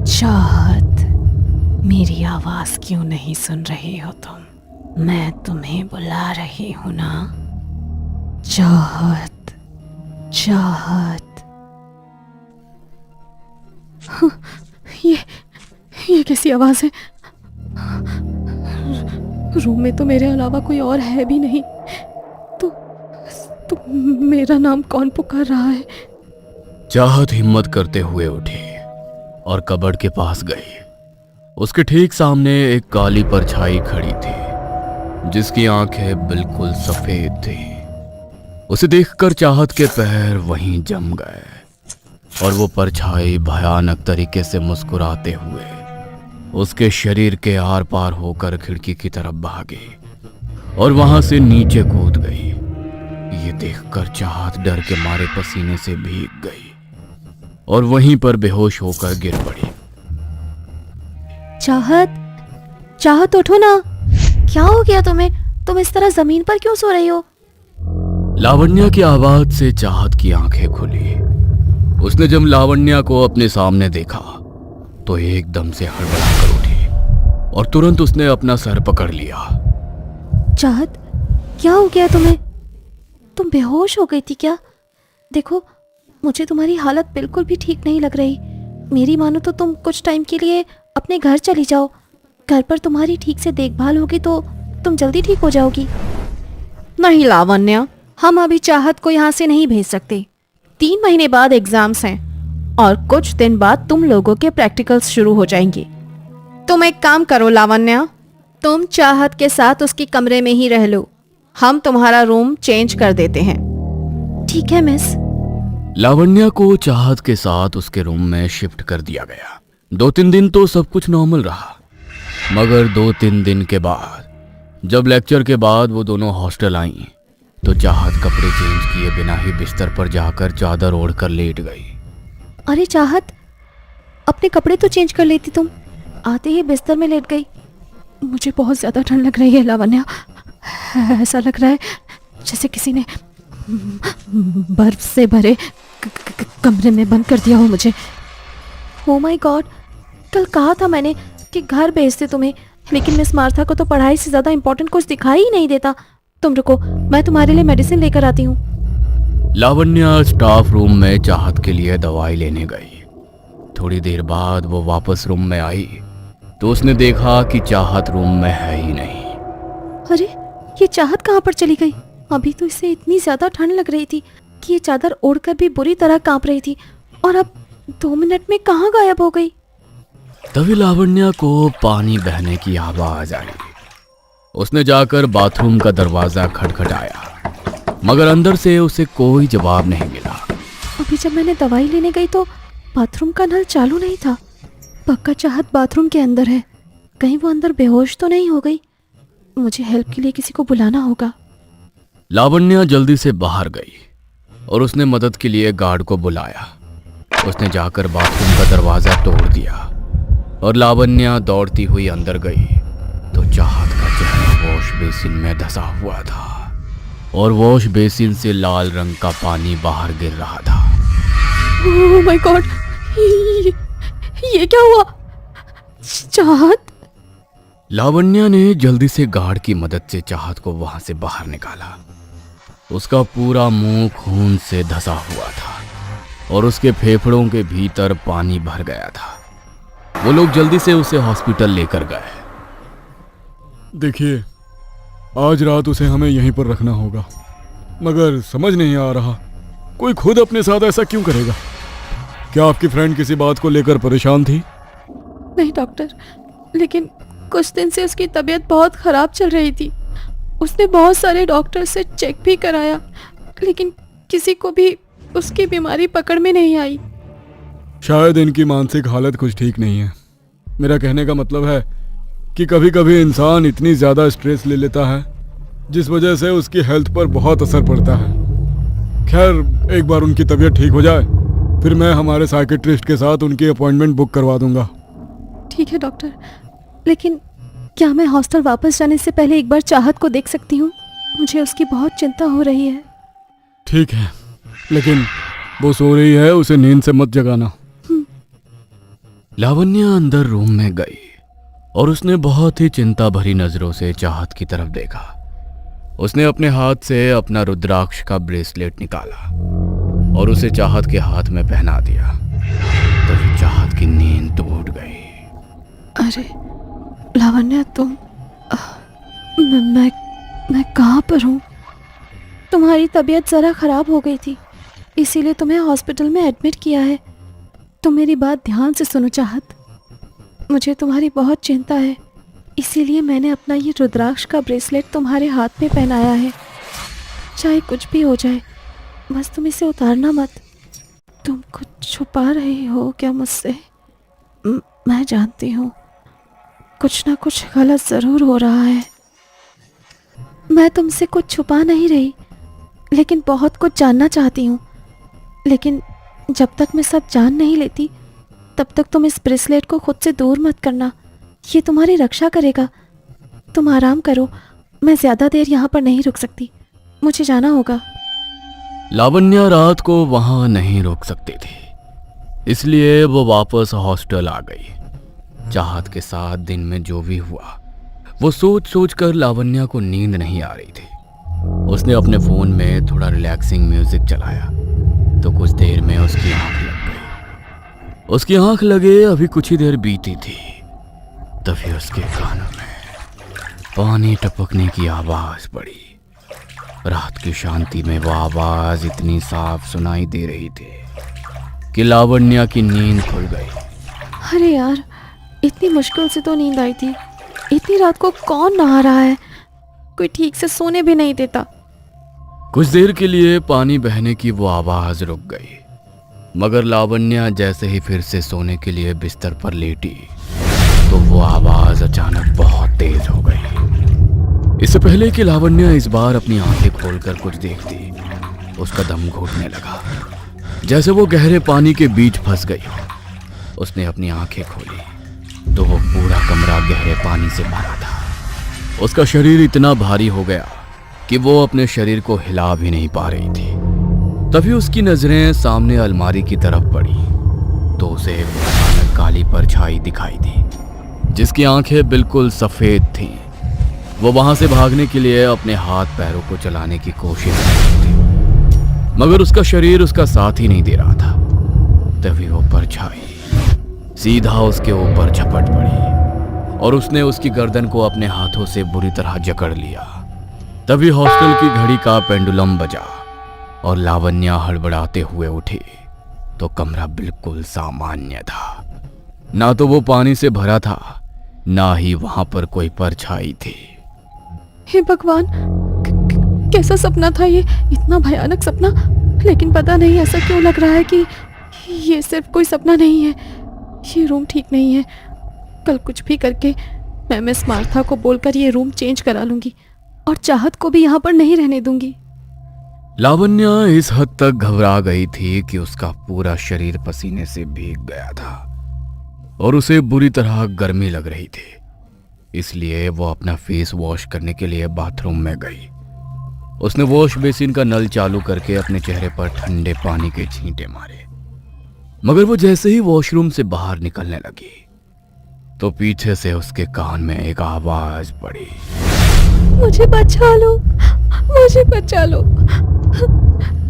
चाहत, मेरी आवाज क्यों नहीं सुन रही हो तुम? मैं तुम्हें बुला रही हूं ना। चाहत, चाहत। ये कैसी आवाज है? रूम में तो मेरे अलावा कोई और है भी नहीं। तो मेरा नाम कौन पुकार रहा है? चाहत हिम्मत करते हुए उठी और कबर्ड के पास गई। उसके ठीक सामने एक काली परछाई खड़ी थी जिसकी आंखें बिल्कुल सफेद थी। उसे देखकर चाहत के पैर वहीं जम गए और वो परछाई भयानक तरीके से मुस्कुराते हुए उसके शरीर के आर पार होकर खिड़की की तरफ भागी और वहां से नीचे कूद गई। ये देखकर चाहत डर के मारे पसीने से भीग गई और वहीं पर बेहोश होकर गिर पड़ी। चाहत, चाहत उठो ना। क्या हो गया तुम्हें? तुम इस तरह जमीन पर क्यों सो रही हो? लावण्या की आवाज से चाहत की आंखें खुली। उसने जब लावण्या को अपने सामने देखा तो एकदम से हड़बड़ाकर उठी और तुरंत उसने अपना सर पकड़ लिया। चाहत, क्या हो गया तुम्हें? तुम बेहोश हो गई थी क्या? देखो, मुझे तुम्हारी हालत बिल्कुल भी ठीक नहीं लग रही। मेरी मानो तो तुम कुछ टाइम के लिए अपने घर चली जाओ। घर पर तुम्हारी ठीक से देखभाल होगी तो तुम जल्दी ठीक हो जाओगी। नहीं लावण्या, हम अभी चाहत को यहाँ से नहीं भेज सकते। 3 महीने बाद एग्जाम्स हैं और कुछ दिन बाद तुम लोगों के प्रैक्टिकल्स शुरू हो जाएंगे। तुम एक काम करो लावण्या, तुम चाहत के साथ उसकी कमरे में ही रह लो। हम तुम्हारा रूम चेंज कर देते हैं। ठीक है मिस। लावण्या को चाहत के साथ उसके रूम में शिफ्ट कर दिया गया। 2-3 दिन तो सब कुछ नॉर्मल रहा, मगर 2-3 दिन के बाद जब लेक्चर के बाद वो दोनों हॉस्टल आई तो चाहत कपड़े चेंज किए बिना ही बिस्तर पर जाकर चादर ओढ़कर लेट गई। अरे चाहत, अपने कपड़े तो चेंज कर लेती तुम। आते ही बिस्तर में लेट गई। मुझे बहुत ज्यादा ठंड लग रही है लावण्या। ऐसा लग रहा है जैसे किसी ने बर्फ से भरे कमरे में बंद कर दिया हो मुझे। ओ माय गॉड, कल कहा था मैंने कि घर भेजते तुम्हें, लेकिन मिस मार्था को तो पढ़ाई से ज्यादा इंपॉर्टेंट कुछ दिखाई ही नहीं देता। तुम रुको, मैं तुम्हारे लिए मेडिसिन लेकर आती हूँ। लावण्या स्टाफ रूम में चाहत के लिए दवाई लेने गई। थोड़ी देर बाद वो वापस रूम में आई तो उसने देखा कि चाहत रूम में है ही नहीं। अरे, ये चाहत कहाँ पर चली गई? अभी तो इसे इतनी ज्यादा ठंड लग रही थी कि ये चादर ओढ़कर भी बुरी तरह कांप रही थी, और अब 2 मिनट में कहाँ गायब हो गई? तभी लावण्या को पानी बहने की आवाज आई। उसने जाकर बाथरूम का दरवाजा खटखटाया, मगर अंदर से उसे कोई जवाब नहीं मिला। अभी जब मैंने दवाई लेने गई तो बाथरूम का नल चालू नहीं था। पक्का चाहत बाथरूम के अंदर है। कहीं वो अंदर बेहोश तो नहीं हो गई? मुझे हेल्प के लिए किसी को बुलाना होगा। लावण्या जल्दी से बाहर गई और उसने मदद के लिए गार्ड को बुलाया। उसने जाकर बाथरूम का दरवाजा तोड़ दिया और लावण्या दौड़ती हुई अंदर गई तो चाहत का चेहरा वॉश बेसिन में धंसा हुआ था और वॉश बेसिन से लाल रंग का पानी बाहर गिर रहा था। ओह माय गॉड, ये क्या हुआ? चाहत? लावण्या ने जल्दी से गार्ड की मदद से चाहत को वहां से बाहर निकाला। उसका पूरा मुंह खून से धंसा हुआ था और उसके फेफड़ों के भीतर पानी भर गया था। वो लोग जल्दी से उसे हॉस्पिटल लेकर गए। देखिए, आज रात उसे हमें यहीं पर रखना होगा, मगर समझ नहीं आ रहा कोई खुद अपने साथ ऐसा क्यों करेगा। क्या आपकी फ्रेंड किसी बात को लेकर परेशान थी? नहीं डॉक्टर, लेकिन कुछ दिन से उसकी तबीयत बहुत ख़राब चल रही थी। उसने बहुत सारे डॉक्टर से चेक भी कराया, लेकिन किसी को भी उसकी बीमारी पकड़ में नहीं आई। शायद इनकी मानसिक हालत कुछ ठीक नहीं है। मेरा कहने का मतलब है कि कभी कभी इंसान इतनी ज़्यादा स्ट्रेस ले लेता है जिस वजह से उसकी हेल्थ पर बहुत असर पड़ता है। खैर, एक बार उनकी तबीयत ठीक हो जाए फिर मैं हमारे साइकेट्रिस्ट के साथ उनकी अपॉइंटमेंट बुक करवा दूंगा। ठीक है डॉक्टर, लेकिन क्या मैं हॉस्टल वापस जाने से पहले एक बार चाहत को देख सकती हूँ? मुझे उसकी बहुत चिंता हो रही है। ठीक है, लेकिन वो सो रही है, उसे नींद से मत जगाना। लावण्या अंदर रूम में गई और उसने बहुत ही चिंता भरी नजरों से चाहत की तरफ देखा। उसने अपने हाथ से अपना रुद्राक्ष का ब्रेसलेट निकाला और उसे चाहत के हाथ में पहना दिया। तभी चाहत की नींद टूट गई। अरे लावण्या, तुम मैं कहाँ पर हूँ? तुम्हारी तबीयत ज़रा ख़राब हो गई थी, इसीलिए तुम्हें हॉस्पिटल में एडमिट किया है। तुम मेरी बात ध्यान से सुनो चाहत, मुझे तुम्हारी बहुत चिंता है, इसीलिए मैंने अपना ये रुद्राक्ष का ब्रेसलेट तुम्हारे हाथ में पहनाया है। चाहे कुछ भी हो जाए, बस तुम इसे उतारना मत। तुम कुछ छुपा रही हो क्या मुझसे? मैं जानती हूँ कुछ ना कुछ गलत ज़रूर हो रहा है। मैं तुमसे कुछ छुपा नहीं रही, लेकिन बहुत कुछ जानना चाहती हूँ। लेकिन जब तक मैं सब जान नहीं लेती, तब तक तुम इस ब्रेसलेट को खुद से दूर मत करना। ये तुम्हारी रक्षा करेगा। तुम आराम करो, मैं ज़्यादा देर यहाँ पर नहीं रुक सकती, मुझे जाना होगा। लावण्या रात को वहां नहीं रुक सकती थी, इसलिए वो वापस हॉस्टल आ गई। चाहत के साथ दिन में जो भी हुआ वो सोच सोच कर लावण्या को नींद नहीं आ रही थी। उसने अपने फोन में थोड़ा रिलैक्सिंग म्यूजिक चलाया तो कुछ देर में उसकी आंख लग गई। उसकी आंख लगे अभी कुछ ही देर बीती थी, तभी उसके कानों में पानी टपकने की आवाज पड़ी। रात की शांति में वो आवाज इतनी साफ सुनाई दे रही थी कि लावण्या की नींद खुल गई। अरे यार, इतनी मुश्किल से तो नींद आई थी। इतनी रात को कौन नहा रहा है? कोई ठीक से सोने भी नहीं देता। कुछ देर के लिए पानी बहने की वो आवाज रुक गई, मगर लावण्या जैसे ही फिर से सोने के लिए बिस्तर पर लेटी तो वो आवाज अचानक बहुत तेज हो गई। इससे पहले कि लावण्या इस बार अपनी आंखें खोलकर कुछ देखती, उसका दम घुटने लगा, जैसे वो गहरे पानी के बीच फंस गई हो। उसने अपनी आंखें खोली तो वो पूरा कमरा गहरे पानी से भरा था। उसका शरीर इतना भारी हो गया कि वो अपने शरीर को हिला भी नहीं पा रही थी। तभी उसकी नजरें सामने अलमारी की तरफ पड़ी तो उसे एक भयानक काली परछाई दिखाई दी, जिसकी आंखें बिल्कुल सफेद थीं। वो वहां से भागने के लिए अपने हाथ पैरों को चलाने की कोशिश कर रही थी, मगर उसका शरीर उसका साथ ही नहीं दे रहा था। तभी वो परछाई सीधा उसके ऊपर झपट पड़ी और उसने उसकी गर्दन को अपने हाथों से बुरी तरह जकड़ लिया। तभी हॉस्टल की घड़ी का पेंडुलम बजा और लावण्या हड़बड़ाते हुए उठी तो कमरा बिल्कुल सामान्य था। ना तो वो पानी से भरा था, ना ही वहां पर कोई परछाई थी। हे भगवान, कैसा सपना था ये? इतना भयानक सपना। लेकिन पता नहीं ऐसा क्यों लग रहा है कि ये सिर्फ कोई सपना नहीं है। ये रूम ठीक नहीं है। कल कुछ भी करके मैं मिस मार्था को बोलकर ये रूम चेंज करा लूंगी और चाहत को भी यहाँ पर नहीं रहने दूंगी। लावण्या इस हद तक घबरा गई थी कि उसका पूरा शरीर पसीने से भीग गया था और उसे बुरी तरह गर्मी लग रही थी। इसलिए वो अपना फेस वॉश करने के लिए बाथरूम में गई। उसने वॉश बेसिन का नल चालू करके अपने चेहरे पर ठंडे पानी के छींटे मारे, मगर वो जैसे ही वॉशरूम से बाहर निकलने लगी तो पीछे से उसके कान में एक आवाज पड़ी, मुझे बचा लो, मुझे बचा लो,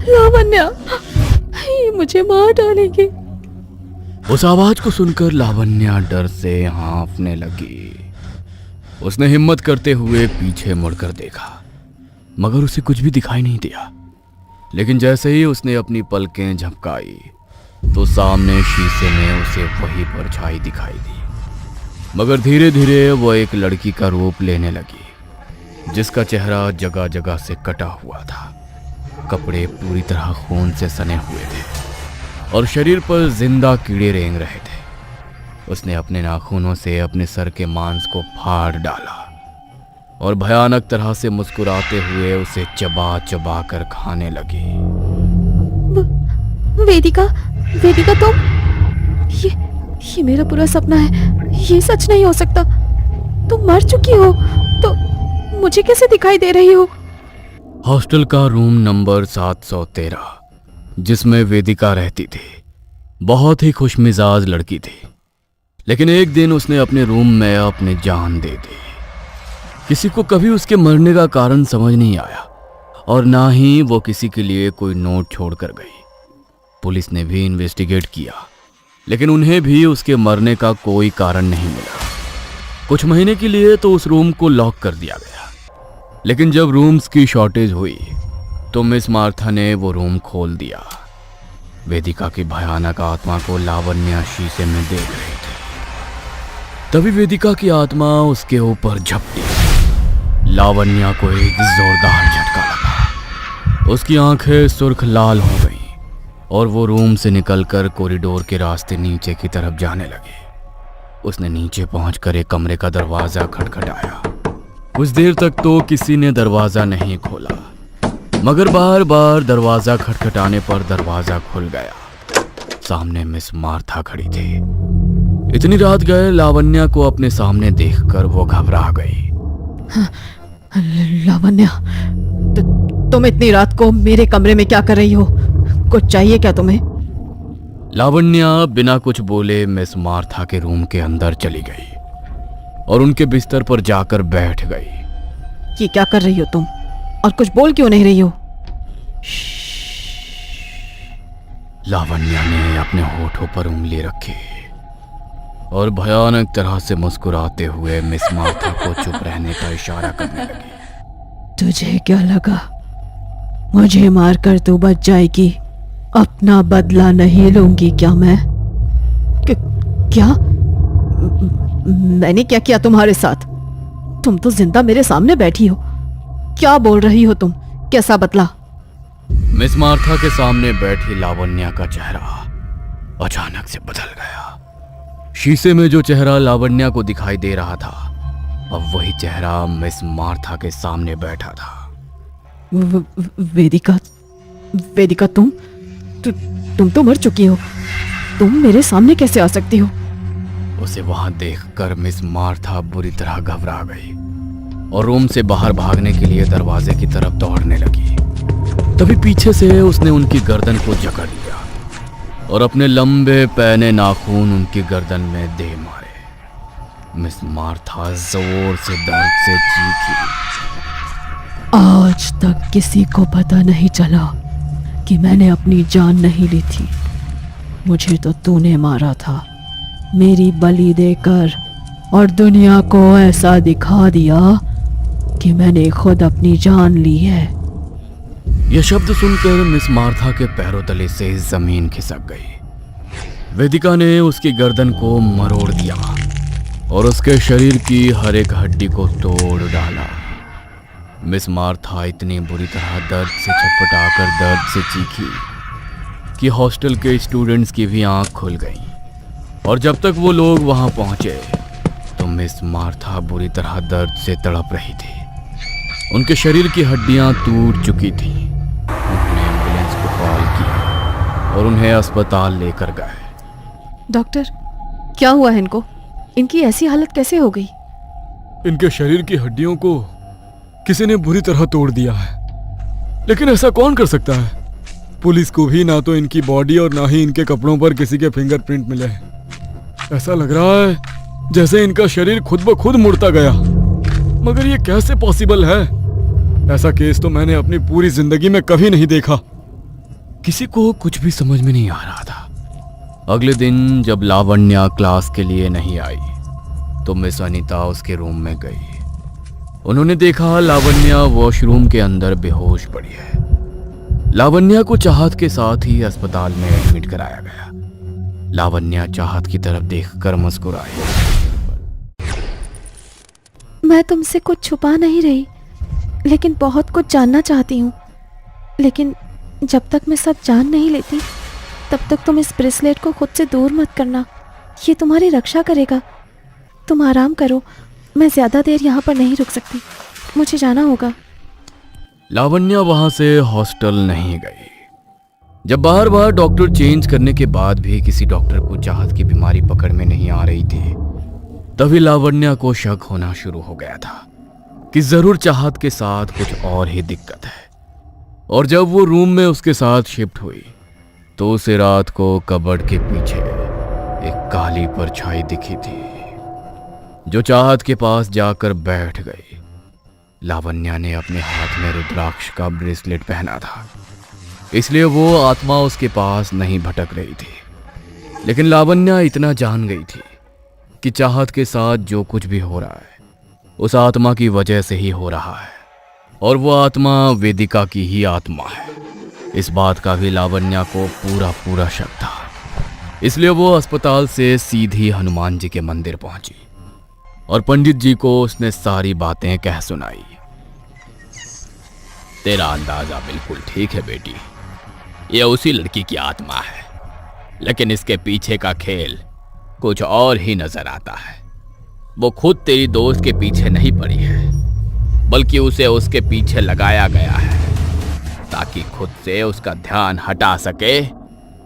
लावण्या, ये मुझे मार डालेंगे। उस आवाज को सुनकर लावण्या डर से हाँफने लगी। उसने हिम्मत करते हुए पीछे मुड़कर देखा, मगर उसे कुछ भी दिखाई नहीं दिया। लेकिन जैसे ही उसने अपनी पलकें झपकाई तो सामने शीशे में उसे वही परछाई दिखाई दी, मगर धीरे धीरे वो एक लड़की का रूप लेने लगी, जिसका चेहरा जगह जगह से कटा हुआ था। कपड़े पूरी तरह खून से सने हुए थे और शरीर पर जिंदा कीड़े रेंग रहे थे। उसने अपने नाखूनों से अपने सर के मांस को फाड़ डाला और भयानक तरह से मुस्कुराते हुए उसे चबा चबा कर खाने लगी। वेदिका, वेदिका, ये मेरा पूरा सपना है। ये सच नहीं हो सकता। तुम मर चुकी हो तो मुझे कैसे दिखाई दे रही हो? हॉस्टल का रूम नंबर 713 जिसमें वेदिका रहती थी, बहुत ही खुशमिजाज लड़की थी। लेकिन एक दिन उसने अपने रूम में अपनी जान दे दी। किसी को कभी उसके मरने का कारण समझ नहीं आया और ना ही वो किसी के लिए कोई नोट छोड़ कर गई। पुलिस ने भी इन्वेस्टिगेट किया, लेकिन उन्हें भी उसके मरने का कोई कारण नहीं मिला। कुछ महीने के लिए तो उस रूम को लॉक कर दिया गया, लेकिन जब रूम्स की शॉर्टेज हुई तो मिस मार्था ने वो रूम खोल दिया। वेदिका की भयानक आत्मा को लावण्या शीशे में देख रही थी। तभी वेदिका की आत्मा उसके ऊपर झपटी। लावण्या को एक जोरदार झटका लगा। उसकी आंखें सुर्ख लाल हो गईं और वो रूम से निकलकर कॉरिडोर के रास्ते नीचे की तरफ जाने लगी। उसने नीचे पहुंचकर एक कमरे का दरवाजा खटखटाया। कुछ देर तक तो किसी ने दरवाजा नहीं खोला, मगर बार बार दरवाजा खटखटाने पर दरवाजा खुल गया। सामने मिस मार्था खड़ी थी। इतनी रात गए लावण्या को अपने सामने देखकर वो घबरा गई। लावण्या, तुम इतनी रात को मेरे कमरे में क्या कर रही हो? कुछ चाहिए क्या तुम्हें? लावण्या बिना कुछ बोले मिस मार्था के रूम के अंदर चली गई और उनके बिस्तर पर जाकर बैठ गई। ये क्या कर रही हो तुम? और कुछ बोल क्यों नहीं रही हो? लावण्या ने अपने होठों पर उंगली रखी और भयानक तरह से मुस्कुराते हुए मिस मार्था को चुप रहने का इशारा करने लगी। तुझे क्या लगा मुझे मारकर तू बच जाएगी? अपना बदला नहीं लूंगी क्या मैं? क्या? मैंने क्या किया तुम्हारे साथ? तुम तो जिंदा मेरे सामने बैठी हो। क्या बोल रही हो तुम? कैसा बदला? मिस मार्था के सामने बैठी लावण्या का चेहरा अचानक से बदल गया। शीशे में जो चेहरा लावण्या को दिखाई दे रहा था, अब वही चेहरा मिस मार्था के सामने बैठा था। वेदिका, वेदिका तुम तो मर चुकी हो। तुम मेरे सामने कैसे आ सकती हो? उसे वहां देखकर मिस मार्था बुरी तरह घबरा गई और रूम से बाहर भागने के लिए दरवाजे की तरफ दौड़ने लगी। तभी पीछे से उसने उनकी गर्दन को जकड़ लिया और अपने लंबे पैने नाखून उनकी गर्दन में दे मारे। मिस मार्था जोर से दर्द से चीखी। आज तक किसी को पता नहीं चला कि मैंने अपनी जान नहीं ली थी। मुझे तो तूने मारा था, मेरी बलि देकर, और दुनिया को ऐसा दिखा दिया कि मैंने खुद अपनी जान ली है। यह शब्द सुनकर मिस मार्था के पैरों तले से जमीन खिसक गई। वेदिका ने उसकी गर्दन को मरोड़ दिया और उसके शरीर की हर एक हड्डी को तोड़ डाला। मिस मार्था इतनी बुरी तरह दर्द से छटपटाकर दर्द से चीखी कि हॉस्टल के स्टूडेंट्स की भी आंख खुल गई। और जब तक वो लोग वहां पहुंचे तो मिस मार्था बुरी तरह दर्द से तड़प रही थी। उनके शरीर की हड्डियां टूट चुकी थीं। उन्होंने एम्बुलेंस को कॉल किया और उन्हें अस्पताल लेकर गए। डॉक्टर, क्या हुआ है इनको? इनकी ऐसी हालत कैसे हो गई? इनके शरीर की हड्डियों को किसी ने बुरी तरह तोड़ दिया है, लेकिन ऐसा कौन कर सकता है? पुलिस को भी ना तो इनकी बॉडी और ना ही इनके कपड़ों पर किसी के फिंगरप्रिंट मिले हैं। ऐसा लग रहा है जैसे इनका शरीर खुद ब खुद मुड़ता गया, मगर ये कैसे पॉसिबल है? ऐसा केस तो मैंने अपनी पूरी जिंदगी में कभी नहीं देखा। किसी को कुछ भी समझ में नहीं आ रहा था। अगले दिन जब लावण्या क्लास के लिए नहीं आई तो मिस अनीता उसके रूम में गई। उन्होंने देखा लावण्या वॉशरूम के अंदर बेहोश पड़ी है। लावण्या को चाहत के साथ ही अस्पताल में एडमिट कराया गया। लावण्या चाहत की तरफ देखकर मुस्कुराई। मैं तुमसे कुछ छुपा नहीं रही, लेकिन बहुत कुछ जानना चाहती हूँ। लेकिन जब तक मैं सब जान नहीं लेती तब तक तुम इस ब्रेसलेट को खुद से दूर मत करना। ये तुम्हारी रक्षा करेगा। तुम आराम करो, मैं ज़्यादा देर यहाँ पर नहीं रुक सकती, मुझे जाना होगा। लावण्या वहां से हॉस्टल नहीं गई। जब बार बार डॉक्टर चेंज करने के बाद भी किसी डॉक्टर को चाहत की बीमारी पकड़ में नहीं आ रही थी, तभी लावण्या को शक होना शुरू हो गया था कि जरूर चाहत के साथ कुछ और ही दिक्कत है। और जब वो रूम में उसके साथ शिफ्ट हुई तो उसे रात को कबर्ड के पीछे एक काली परछाई दिखी थी जो चाहत के पास जाकर बैठ गई। लावण्या ने अपने हाथ में रुद्राक्ष का ब्रेसलेट पहना था, इसलिए वो आत्मा उसके पास नहीं भटक रही थी। लेकिन लावण्या इतना जान गई थी कि चाहत के साथ जो कुछ भी हो रहा है उस आत्मा की वजह से ही हो रहा है, और वो आत्मा वेदिका की ही आत्मा है। इस बात का भी लावण्या को पूरा शक था, इसलिए वो अस्पताल से सीधी हनुमान जी के मंदिर पहुंची और पंडित जी को उसने सारी बातें कह सुनाई। तेरा अंदाजा बिल्कुल ठीक है बेटी, ये उसी लड़की की आत्मा है, लेकिन इसके पीछे का खेल कुछ और ही नजर आता है। वो खुद तेरी दोस्त के पीछे नहीं पड़ी है, बल्कि उसे उसके पीछे लगाया गया है ताकि खुद से उसका ध्यान हटा सके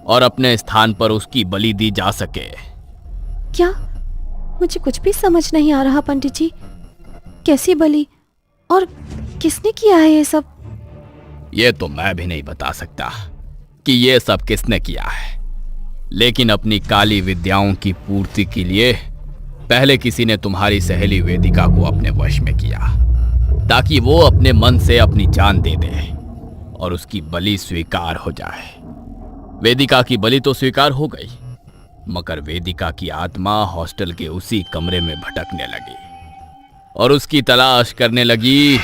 और अपने स्थान पर उसकी बलि दी जा सके। क्या? मुझे कुछ भी समझ नहीं आ रहा पंडित जी। कैसी बलि और किसने किया है ये सब? ये तो मैं भी नहीं बता सकता कि ये सब किसने किया है, लेकिन अपनी काली विद्याओं की पूर्ति के लिए पहले किसी ने तुम्हारी सहेली वेदिका को अपने वश में किया ताकि वो अपने मन से अपनी जान दे दे और उसकी बलि स्वीकार हो जाए। वेदिका की बलि तो स्वीकार हो गई, मगर वेदिका की आत्मा हॉस्टल के उसी कमरे में भटकने लगी और उसकी तलाश करने लगी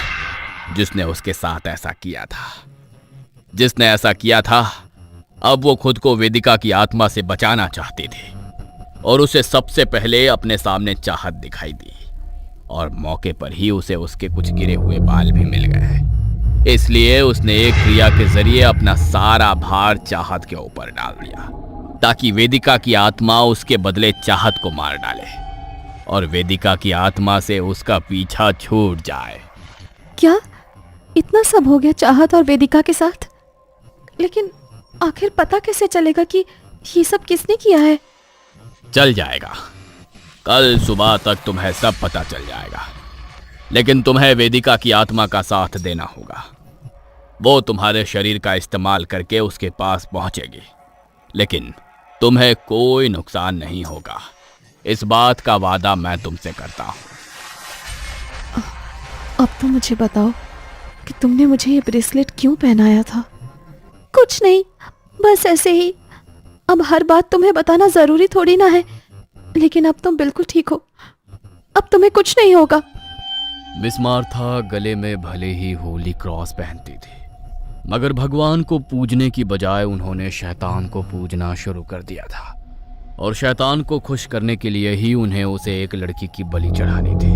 जिसने उसके साथ ऐसा किया था। जिसने ऐसा किया था अब वो खुद को वेदिका की आत्मा से बचाना चाहती थी और उसे सबसे पहले अपने सामने चाहत दिखाई दी, और मौके पर ही उसे उसके कुछ गिरे हुए बाल भी मिल गए। इसलिए उसने एक क्रिया के जरिए अपना सारा भार चाहत के ऊपर डाल दिया ताकि वेदिका की आत्मा उसके बदले चाहत को मार डाले और वेदिका की आत्मा से उसका पीछा छूट जाए। क्या इतना सब हो गया चाहत और वेदिका के साथ? लेकिन आखिर पता कैसे चलेगा कि ये सब किसने किया है? चल जाएगा, कल सुबह तक तुम्हें सब पता चल जाएगा, लेकिन तुम्हें वेदिका की आत्मा का साथ देना होगा। वो तुम्हारे शरीर का इस्तेमाल करके उसके पास पहुंचेगी, लेकिन तुम्हें कोई नुकसान नहीं होगा। इस बात का वादा मैं तुमसे करता हूं। अब तो मुझे बताओ कि तुमने मुझे ये ब्रेसलेट क्यों पहनाया था? कुछ नहीं, बस ऐसे ही। अब हर बात तुम्हें बताना जरूरी थोड़ी ना है। लेकिन अब तुम बिल्कुल ठीक हो, अब तुम्हें कुछ नहीं होगा। मिस मार्था गले में भले ही होली क्रॉस पहनती थी, मगर भगवान को पूजने की बजाय उन्होंने शैतान को पूजना शुरू कर दिया था, और शैतान को खुश करने के लिए ही उन्हें उसे एक लड़की की बलि चढ़ानी थी।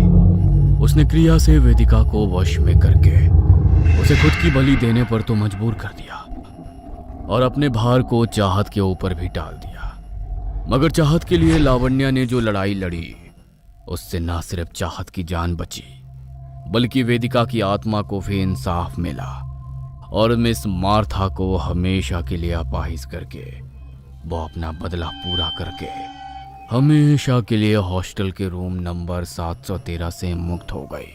उसने क्रिया से वेदिका को वश में करके उसे खुद की बलि देने पर तो मजबूर कर दिया और अपने भार को चाहत के ऊपर भी डाल दिया। मगर चाहत के लिए लावण्या ने जो लड़ाई लड़ी उससे ना सिर्फ चाहत की जान बची, बल्कि वेदिका की आत्मा को भी इंसाफ मिला और मिस मार्था को हमेशा के लिए अपाहिज करके वो अपना बदला पूरा करके हमेशा के लिए हॉस्टल के रूम नंबर 713 से मुक्त हो गई।